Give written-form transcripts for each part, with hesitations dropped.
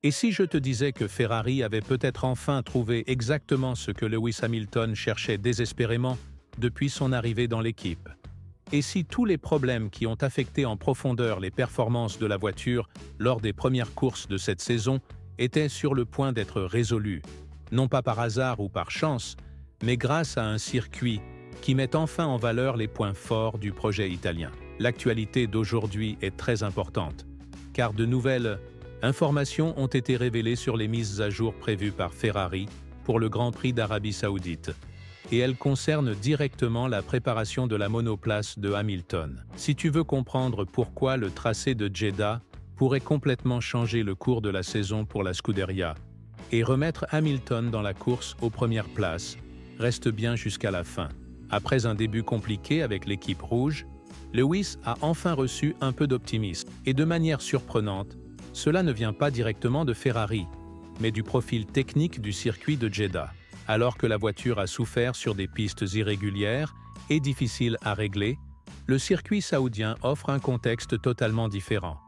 Et si je te disais que Ferrari avait peut-être enfin trouvé exactement ce que Lewis Hamilton cherchait désespérément depuis son arrivée dans l'équipe? Et si tous les problèmes qui ont affecté en profondeur les performances de la voiture lors des premières courses de cette saison étaient sur le point d'être résolus, non pas par hasard ou par chance, mais grâce à un circuit qui met enfin en valeur les points forts du projet italien? L'actualité d'aujourd'hui est très importante, car de nouvelles informations ont été révélées sur les mises à jour prévues par Ferrari pour le Grand Prix d'Arabie Saoudite, et elles concernent directement la préparation de la monoplace de Hamilton. Si tu veux comprendre pourquoi le tracé de Jeddah pourrait complètement changer le cours de la saison pour la Scuderia et remettre Hamilton dans la course aux premières places, reste bien jusqu'à la fin. Après un début compliqué avec l'équipe rouge, Lewis a enfin reçu un peu d'optimisme. Et de manière surprenante, cela ne vient pas directement de Ferrari, mais du profil technique du circuit de Jeddah. Alors que la voiture a souffert sur des pistes irrégulières et difficiles à régler, le circuit saoudien offre un contexte totalement différent.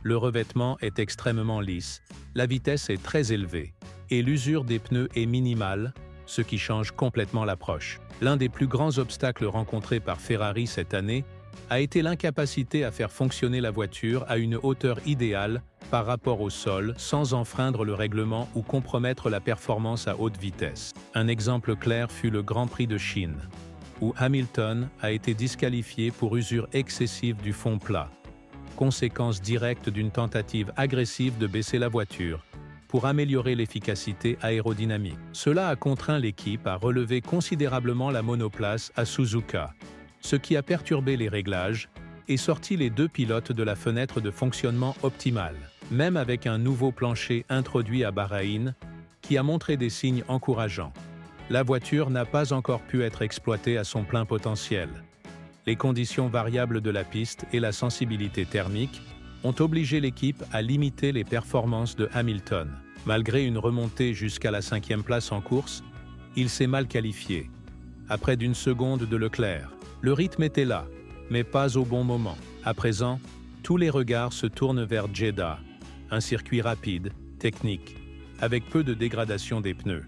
Le revêtement est extrêmement lisse, la vitesse est très élevée, et l'usure des pneus est minimale, ce qui change complètement l'approche. L'un des plus grands obstacles rencontrés par Ferrari cette année a été l'incapacité à faire fonctionner la voiture à une hauteur idéale par rapport au sol sans enfreindre le règlement ou compromettre la performance à haute vitesse. Un exemple clair fut le Grand Prix de Chine, où Hamilton a été disqualifié pour usure excessive du fond plat, conséquence directe d'une tentative agressive de baisser la voiture pour améliorer l'efficacité aérodynamique. Cela a contraint l'équipe à relever considérablement la monoplace à Suzuka, ce qui a perturbé les réglages et sorti les deux pilotes de la fenêtre de fonctionnement optimale. Même avec un nouveau plancher introduit à Bahreïn, qui a montré des signes encourageants, la voiture n'a pas encore pu être exploitée à son plein potentiel. Les conditions variables de la piste et la sensibilité thermique ont obligé l'équipe à limiter les performances de Hamilton. Malgré une remontée jusqu'à la 5e place en course, il s'est mal qualifié. À près d'une seconde de Leclerc, le rythme était là, mais pas au bon moment. À présent, tous les regards se tournent vers Jeddah, un circuit rapide, technique, avec peu de dégradation des pneus.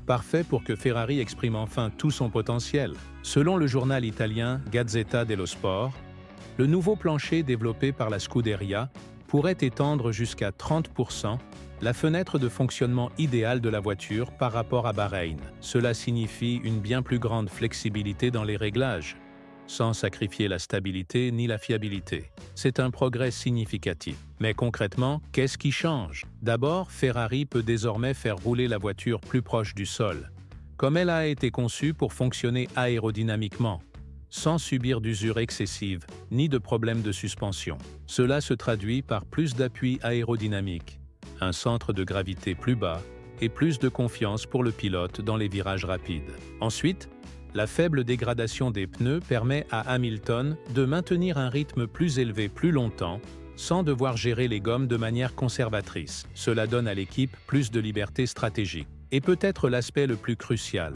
Parfait pour que Ferrari exprime enfin tout son potentiel. Selon le journal italien Gazzetta dello Sport, le nouveau plancher développé par la Scuderia pourrait étendre jusqu'à 30% la fenêtre de fonctionnement idéale de la voiture par rapport à Bahreïn. Cela signifie une bien plus grande flexibilité dans les réglages, sans sacrifier la stabilité ni la fiabilité. C'est un progrès significatif. Mais concrètement, qu'est-ce qui change? D'abord, Ferrari peut désormais faire rouler la voiture plus proche du sol, comme elle a été conçue pour fonctionner aérodynamiquement, sans subir d'usure excessive ni de problèmes de suspension. Cela se traduit par plus d'appui aérodynamique, un centre de gravité plus bas et plus de confiance pour le pilote dans les virages rapides. Ensuite, la faible dégradation des pneus permet à Hamilton de maintenir un rythme plus élevé plus longtemps, sans devoir gérer les gommes de manière conservatrice. Cela donne à l'équipe plus de liberté stratégique. Et peut-être l'aspect le plus crucial.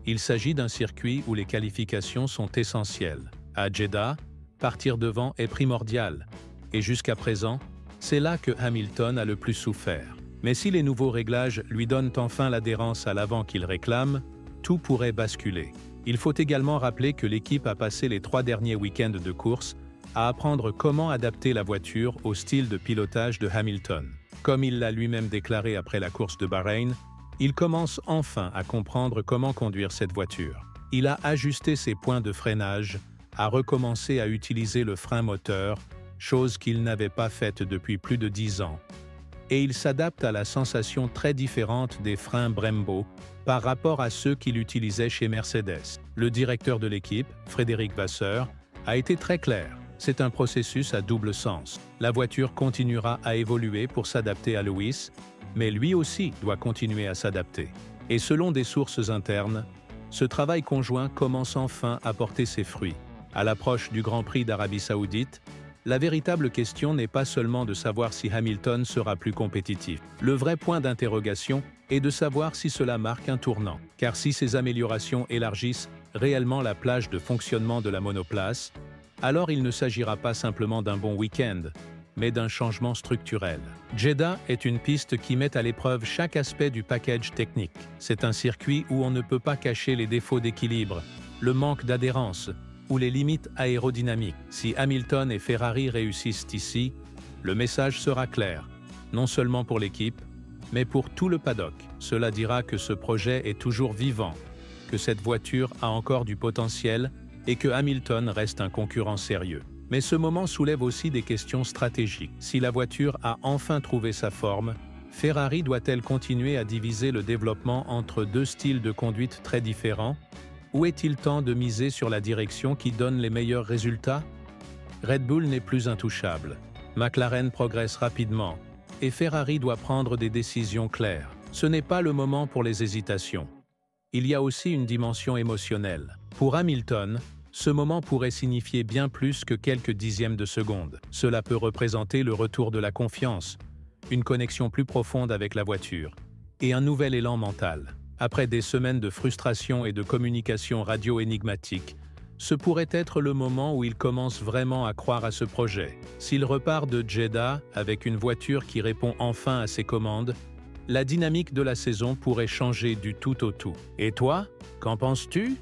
Il s'agit d'un circuit où les qualifications sont essentielles. À Jeddah, partir devant est primordial. Et jusqu'à présent, c'est là que Hamilton a le plus souffert. Mais si les nouveaux réglages lui donnent enfin l'adhérence à l'avant qu'il réclame, tout pourrait basculer. Il faut également rappeler que l'équipe a passé les 3 derniers week-ends de course à apprendre comment adapter la voiture au style de pilotage de Hamilton. Comme il l'a lui-même déclaré après la course de Bahreïn, il commence enfin à comprendre comment conduire cette voiture. Il a ajusté ses points de freinage, a recommencé à utiliser le frein moteur, chose qu'il n'avait pas faite depuis plus de 10 ans. Et il s'adapte à la sensation très différente des freins Brembo par rapport à ceux qu'il utilisait chez Mercedes. Le directeur de l'équipe, Frédéric Vasseur, a été très clair. C'est un processus à double sens. La voiture continuera à évoluer pour s'adapter à Lewis, mais lui aussi doit continuer à s'adapter. Et selon des sources internes, ce travail conjoint commence enfin à porter ses fruits. À l'approche du Grand Prix d'Arabie Saoudite, la véritable question n'est pas seulement de savoir si Hamilton sera plus compétitif. Le vrai point d'interrogation est de savoir si cela marque un tournant. Car si ces améliorations élargissent réellement la plage de fonctionnement de la monoplace, alors il ne s'agira pas simplement d'un bon week-end, mais d'un changement structurel. Jeddah est une piste qui met à l'épreuve chaque aspect du package technique. C'est un circuit où on ne peut pas cacher les défauts d'équilibre, le manque d'adhérence ou les limites aérodynamiques. Si Hamilton et Ferrari réussissent ici, le message sera clair, non seulement pour l'équipe, mais pour tout le paddock. Cela dira que ce projet est toujours vivant, que cette voiture a encore du potentiel et que Hamilton reste un concurrent sérieux. Mais ce moment soulève aussi des questions stratégiques. Si la voiture a enfin trouvé sa forme, Ferrari doit-elle continuer à diviser le développement entre deux styles de conduite très différents? Ou est-il temps de miser sur la direction qui donne les meilleurs résultats? Red Bull n'est plus intouchable. McLaren progresse rapidement et Ferrari doit prendre des décisions claires. Ce n'est pas le moment pour les hésitations. Il y a aussi une dimension émotionnelle. Pour Hamilton, ce moment pourrait signifier bien plus que quelques dixièmes de seconde. Cela peut représenter le retour de la confiance, une connexion plus profonde avec la voiture, et un nouvel élan mental. Après des semaines de frustration et de communication radio énigmatique, ce pourrait être le moment où il commence vraiment à croire à ce projet. S'il repart de Jeddah avec une voiture qui répond enfin à ses commandes, la dynamique de la saison pourrait changer du tout au tout. Et toi, qu'en penses-tu?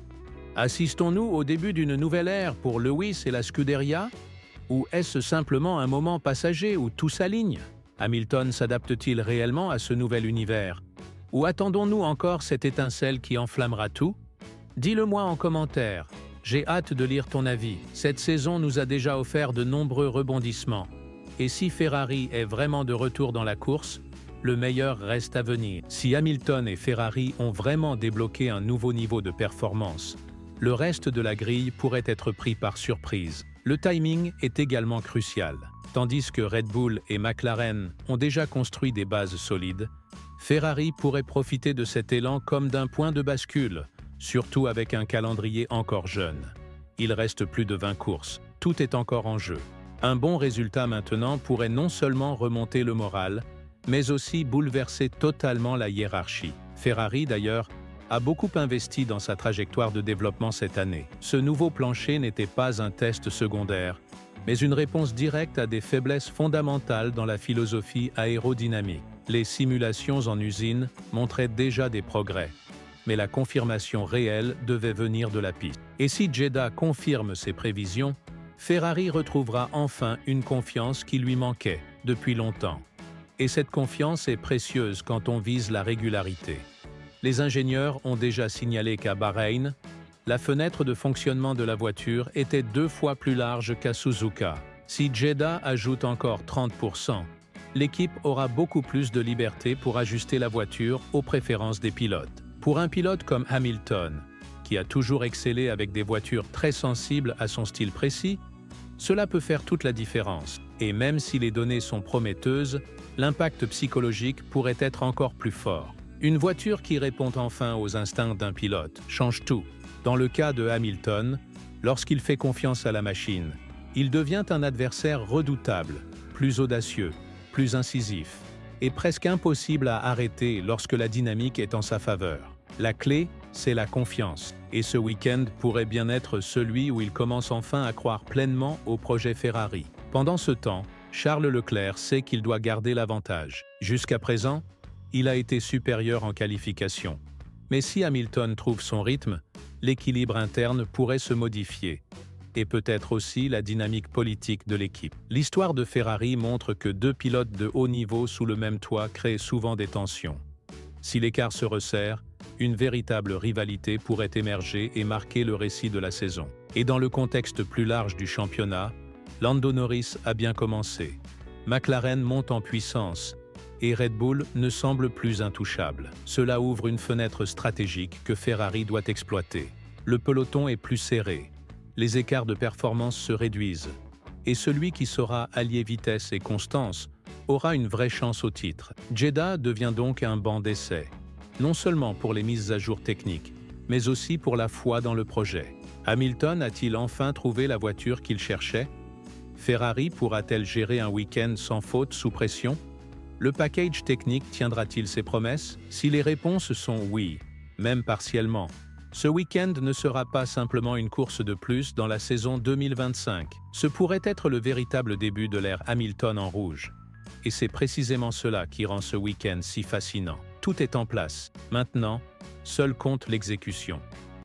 Assistons-nous au début d'une nouvelle ère pour Lewis et la Scuderia? Ou est-ce simplement un moment passager où tout s'aligne? Hamilton s'adapte-t-il réellement à ce nouvel univers? Ou attendons-nous encore cette étincelle qui enflammera tout? Dis-le-moi en commentaire. J'ai hâte de lire ton avis. Cette saison nous a déjà offert de nombreux rebondissements. Et si Ferrari est vraiment de retour dans la course, le meilleur reste à venir. Si Hamilton et Ferrari ont vraiment débloqué un nouveau niveau de performance, le reste de la grille pourrait être pris par surprise. Le timing est également crucial. Tandis que Red Bull et McLaren ont déjà construit des bases solides, Ferrari pourrait profiter de cet élan comme d'un point de bascule, surtout avec un calendrier encore jeune. Il reste plus de 20 courses, tout est encore en jeu. Un bon résultat maintenant pourrait non seulement remonter le moral, mais aussi bouleverser totalement la hiérarchie. Ferrari, d'ailleurs, a beaucoup investi dans sa trajectoire de développement cette année. Ce nouveau plancher n'était pas un test secondaire, mais une réponse directe à des faiblesses fondamentales dans la philosophie aérodynamique. Les simulations en usine montraient déjà des progrès, mais la confirmation réelle devait venir de la piste. Et si Jeddah confirme ses prévisions, Ferrari retrouvera enfin une confiance qui lui manquait depuis longtemps. Et cette confiance est précieuse quand on vise la régularité. Les ingénieurs ont déjà signalé qu'à Bahreïn, la fenêtre de fonctionnement de la voiture était 2 fois plus large qu'à Suzuka. Si Jeddah ajoute encore 30%, l'équipe aura beaucoup plus de liberté pour ajuster la voiture aux préférences des pilotes. Pour un pilote comme Hamilton, qui a toujours excellé avec des voitures très sensibles à son style précis, cela peut faire toute la différence. Et même si les données sont prometteuses, l'impact psychologique pourrait être encore plus fort. Une voiture qui répond enfin aux instincts d'un pilote change tout. Dans le cas de Hamilton, lorsqu'il fait confiance à la machine, il devient un adversaire redoutable, plus audacieux, plus incisif, et presque impossible à arrêter lorsque la dynamique est en sa faveur. La clé, c'est la confiance. Et ce week-end pourrait bien être celui où il commence enfin à croire pleinement au projet Ferrari. Pendant ce temps, Charles Leclerc sait qu'il doit garder l'avantage. Jusqu'à présent, il a été supérieur en qualification. Mais si Hamilton trouve son rythme, l'équilibre interne pourrait se modifier. Et peut-être aussi la dynamique politique de l'équipe. L'histoire de Ferrari montre que 2 pilotes de haut niveau sous le même toit créent souvent des tensions. Si l'écart se resserre, une véritable rivalité pourrait émerger et marquer le récit de la saison. Et dans le contexte plus large du championnat, Lando Norris a bien commencé. McLaren monte en puissance et Red Bull ne semble plus intouchable. Cela ouvre une fenêtre stratégique que Ferrari doit exploiter. Le peloton est plus serré, les écarts de performance se réduisent, et celui qui saura allier vitesse et constance aura une vraie chance au titre. Jeddah devient donc un banc d'essai, non seulement pour les mises à jour techniques, mais aussi pour la foi dans le projet. Hamilton a-t-il enfin trouvé la voiture qu'il cherchait? Ferrari pourra-t-elle gérer un week-end sans faute sous pression? Le package technique tiendra-t-il ses promesses? Si les réponses sont oui, même partiellement, Ce week-end ne sera pas simplement une course de plus dans la saison 2025. Ce pourrait être le véritable début de l'ère Hamilton en rouge. Et c'est précisément cela qui rend ce week-end si fascinant. Tout est en place. Maintenant, seul compte l'exécution.